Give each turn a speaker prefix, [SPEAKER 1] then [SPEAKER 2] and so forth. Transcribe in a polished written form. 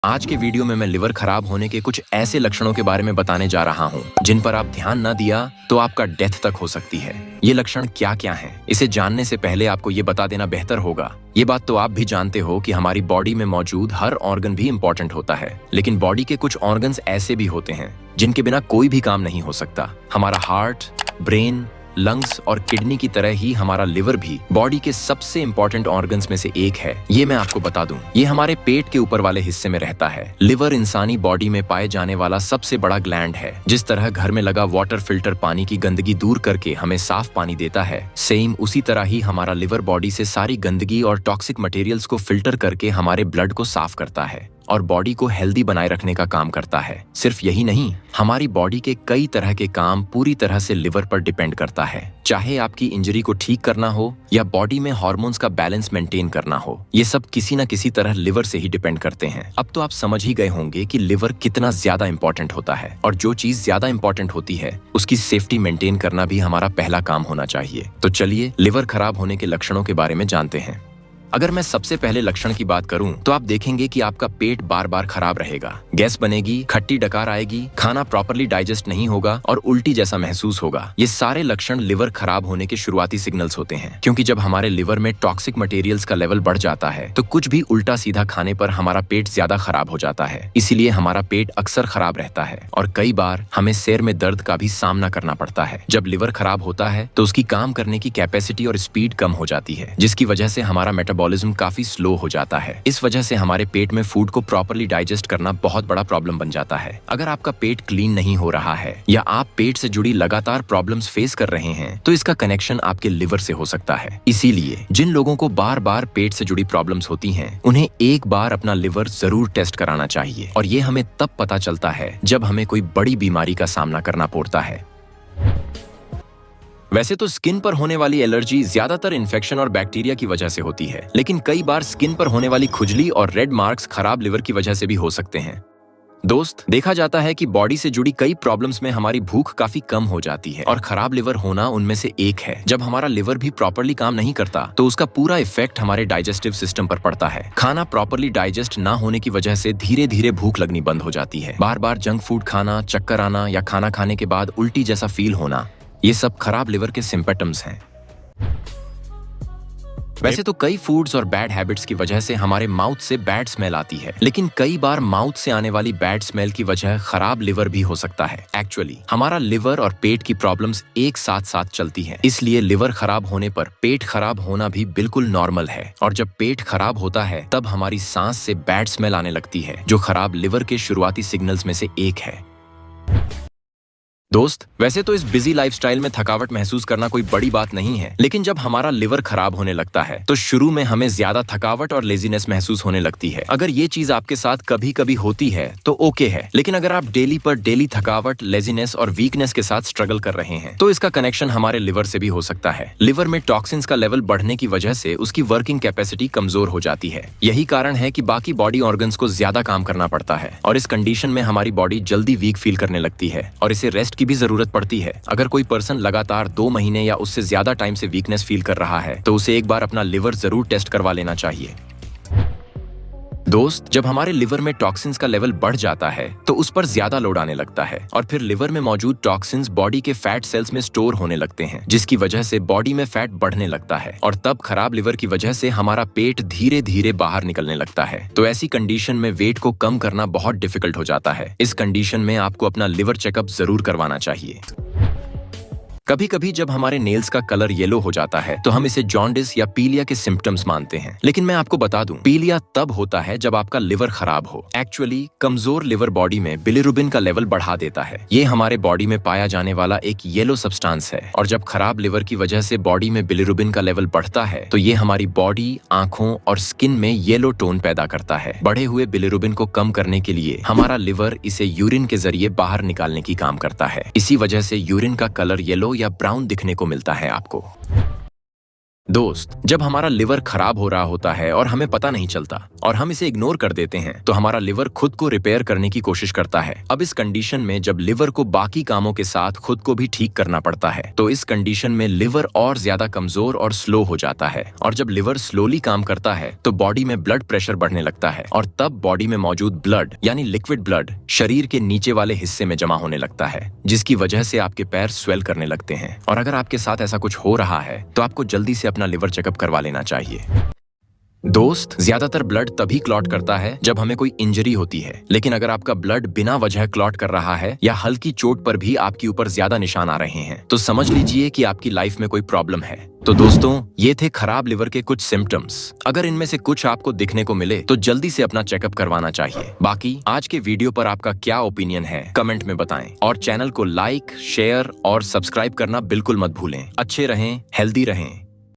[SPEAKER 1] आज के वीडियो में मैं लिवर खराब होने के कुछ ऐसे लक्षणों के बारे में बताने जा रहा हूँ जिन पर आप ध्यान न दिया तो आपका डेथ तक हो सकती है। ये लक्षण क्या क्या हैं? इसे जानने से पहले आपको ये बता देना बेहतर होगा। ये बात तो आप भी जानते हो कि हमारी बॉडी में मौजूद हर ऑर्गन भी इम्पोर्टेंट होता है, लेकिन बॉडी के कुछ ऑर्गन्स ऐसे भी होते हैं जिनके बिना कोई भी काम नहीं हो सकता। हमारा हार्ट, ब्रेन, लंग्स और किडनी की तरह ही हमारा लिवर भी बॉडी के सबसे इंपॉर्टेंट ऑर्गन्स में से एक है। ये मैं आपको बता दूं, ये हमारे पेट के ऊपर वाले हिस्से में रहता है। लिवर इंसानी बॉडी में पाए जाने वाला सबसे बड़ा ग्लैंड है। जिस तरह घर में लगा वाटर फिल्टर पानी की गंदगी दूर करके हमें साफ पानी देता है, सेम उसी तरह ही हमारा लिवर बॉडी से सारी गंदगी और टॉक्सिक मटेरियल्स को फिल्टर करके हमारे ब्लड को साफ करता है और बॉडी को हेल्दी बनाए रखने का काम करता है। सिर्फ यही नहीं, हमारी बॉडी के कई तरह के काम पूरी तरह से लिवर पर डिपेंड करता है। चाहे आपकी इंजरी को ठीक करना हो या बॉडी में हार्मोन्स का बैलेंस मेंटेन करना हो, ये सब किसी न किसी तरह लिवर से ही डिपेंड करते हैं। अब तो आप समझ ही गए होंगे कि लिवर कितना ज्यादा इंपॉर्टेंट होता है, और जो चीज ज्यादा इंपॉर्टेंट होती है उसकी सेफ्टी मेंटेन करना भी हमारा पहला काम होना चाहिए। तो चलिए लिवर खराब होने के लक्षणों के बारे में जानते हैं। अगर मैं सबसे पहले लक्षण की बात करूं तो आप देखेंगे कि आपका पेट बार बार खराब रहेगा, गैस बनेगी, खट्टी डकार आएगी, खाना प्रॉपर्ली डाइजेस्ट नहीं होगा और उल्टी जैसा महसूस होगा। ये सारे लक्षण लिवर खराब होने के शुरुआती सिग्नल्स होते हैं, क्योंकि जब हमारे लिवर में टॉक्सिक मटेरियल्स का लेवल बढ़ जाता है तो कुछ भी उल्टा सीधा खाने पर हमारा पेट ज्यादा खराब हो जाता है। इसीलिए हमारा पेट अक्सर खराब रहता है और कई बार हमें सिर में दर्द का भी सामना करना पड़ता है। जब लिवर खराब होता है तो उसकी काम करने की कैपेसिटी और स्पीड कम हो जाती है, जिसकी वजह से हमारा मेटाबॉलिज्म काफी स्लो हो जाता है। इस वजह से हमारे पेट में फूड को प्रॉपर्ली डाइजेस्ट करना बहुत बड़ा प्रॉब्लम बन जाता है। अगर आपका पेट क्लीन नहीं हो रहा है या आप पेट से जुड़ी लगातार प्रॉब्लम्स फेस कर रहे हैं तो इसका कनेक्शन आपके लिवर से हो सकता है। इसीलिए जिन लोगों को बार बार पेट से जुड़ी प्रॉब्लम्स होती हैं, उन्हें एक बार अपना लिवर जरूर टेस्ट कराना चाहिए, और ये हमें तब पता चलता है जब हमें कोई बड़ी बीमारी का सामना करना पड़ता है। वैसे तो स्किन पर होने वाली एलर्जी ज्यादातर इन्फेक्शन और बैक्टीरिया की वजह से होती है, लेकिन कई बार स्किन पर होने वाली खुजली और रेड मार्क्स खराब लिवर की वजह से भी हो सकते हैं। दोस्त, देखा जाता है कि बॉडी से जुड़ी कई प्रॉब्लम्स में हमारी भूख काफी कम हो जाती है, और खराब लिवर होना उनमें से एक है। जब हमारा लिवर भी प्रॉपर्ली काम नहीं करता तो उसका पूरा इफेक्ट हमारे डाइजेस्टिव सिस्टम पर पड़ता है। खाना प्रॉपर्ली डाइजेस्ट ना होने की वजह से धीरे धीरे भूख लगनी बंद हो जाती है। बार बार जंक फूड खाना, चक्कर आना या खाना खाने के बाद उल्टी जैसा फील होना, ये सब खराब लिवर के सिम्पटम्स हैं। वैसे तो कई फूड्स और बैड हैबिट्स की वजह से हमारे माउथ से बैड स्मेल आती है, लेकिन कई बार माउथ से आने वाली बैड स्मेल की वजह खराब लिवर भी हो सकता है। एक्चुअली हमारा लिवर और पेट की प्रॉब्लम्स एक साथ साथ चलती हैं, इसलिए लिवर खराब होने पर पेट खराब होना भी बिल्कुल नॉर्मल है। और जब पेट खराब होता है तब हमारी सांस से बैड स्मेल आने लगती है, जो खराब लिवर के शुरुआती सिग्नल्स में से एक है। दोस्त, वैसे तो इस बिजी लाइफस्टाइल में थकावट महसूस करना कोई बड़ी बात नहीं है, लेकिन जब हमारा लिवर खराब होने लगता है तो शुरू में हमें ज्यादा थकावट और लेजीनेस महसूस होने लगती है। अगर ये चीज आपके साथ कभी कभी होती है तो ओके है, लेकिन अगर आप डेली पर डेली थकावट, लेजीनेस और वीकनेस के साथ स्ट्रगल कर रहे हैं तो इसका कनेक्शन हमारे लिवर से भी हो सकता है। लिवर में टॉक्सिन्स का लेवल बढ़ने की वजह से उसकी वर्किंग कैपेसिटी कमजोर हो जाती है। यही कारण है कि बाकी बॉडी ऑर्गन्स को ज्यादा काम करना पड़ता है, और इस कंडीशन में हमारी बॉडी जल्दी वीक फील करने लगती है और इसे रेस्ट की भी जरूरत पड़ती है। अगर कोई पर्सन लगातार 2 महीने या उससे ज्यादा टाइम से वीकनेस फील कर रहा है तो उसे एक बार अपना लिवर जरूर टेस्ट करवा लेना चाहिए। दोस्त, जब हमारे लिवर में टॉक्सिन्स का लेवल बढ़ जाता है तो उस पर ज्यादा लोड आने लगता है, और फिर लिवर में मौजूद टॉक्सिन्स बॉडी के फैट सेल्स में स्टोर होने लगते हैं, जिसकी वजह से बॉडी में फैट बढ़ने लगता है, और तब खराब लिवर की वजह से हमारा पेट धीरे धीरे बाहर निकलने लगता है। तो ऐसी कंडीशन में वेट को कम करना बहुत डिफिकल्ट हो जाता है। इस कंडीशन में आपको अपना लिवर चेकअप जरूर करवाना चाहिए। कभी कभी जब हमारे नेल्स का कलर येलो हो जाता है तो हम इसे जॉन्डिस या पीलिया के सिम्टम्स मानते हैं, लेकिन मैं आपको बता दूं, पीलिया तब होता है जब आपका लिवर खराब हो। एक्चुअली कमजोर लिवर बॉडी में बिलिरुबिन का लेवल बढ़ा देता है। ये हमारे बॉडी में पाया जाने वाला एक येलो सब्सटेंस है, और जब खराब लिवर की वजह से बॉडी में बिलिरुबिन का लेवल बढ़ता है तो ये हमारी बॉडी, आंखों और स्किन में येलो टोन पैदा करता है। बढ़े हुए बिलिरुबिन को कम करने के लिए हमारा लिवर इसे यूरिन के जरिए बाहर निकालने की काम करता है। इसी वजह से यूरिन का कलर येलो या ब्राउन दिखने को मिलता है आपको। दोस्त, जब हमारा लिवर खराब हो रहा होता है और हमें पता नहीं चलता और हम इसे इग्नोर कर देते हैं, तो हमारा लिवर खुद को रिपेयर करने की कोशिश करता है। अब इस कंडीशन में जब लिवर को बाकी कामों के साथ खुद को भी ठीक करना पड़ता है, तो इस कंडीशन में लिवर और ज्यादा कमजोर और स्लो हो जाता है। और जब लिवर स्लोली काम करता है तो बॉडी में ब्लड प्रेशर बढ़ने लगता है और तब बॉडी में मौजूद ब्लड यानी लिक्विड ब्लड शरीर के नीचे वाले हिस्से में जमा होने लगता है, जिसकी वजह से आपके पैर स्वेल करने लगते हैं। और अगर आपके साथ ऐसा कुछ हो रहा है तो आपको जल्दी से अपना लिवर चेकअप करवा लेना चाहिए। दोस्त, ज्यादातर ब्लड तभी क्लॉट करता है जब हमें कोई इंजरी होती है, लेकिन अगर आपका ब्लड बिना वजह क्लॉट कर रहा है या हल्की चोट पर भी आपके ऊपर ज्यादा निशान आ रहे हैं, तो समझ लीजिए कि आपकी लाइफ में कोई प्रॉब्लम है। तो दोस्तों, ये थे खराब लिवर के कुछ सिम्टम्स। अगर इनमें से कुछ आपको दिखने को मिले तो जल्दी से अपना चेकअप करवाना चाहिए। बाकी आज के वीडियो पर आपका क्या ओपिनियन है कमेंट में बताएं और चैनल को लाइक, शेयर और सब्सक्राइब करना बिल्कुल मत भूलें। अच्छे रहें, हेल्दी रहें।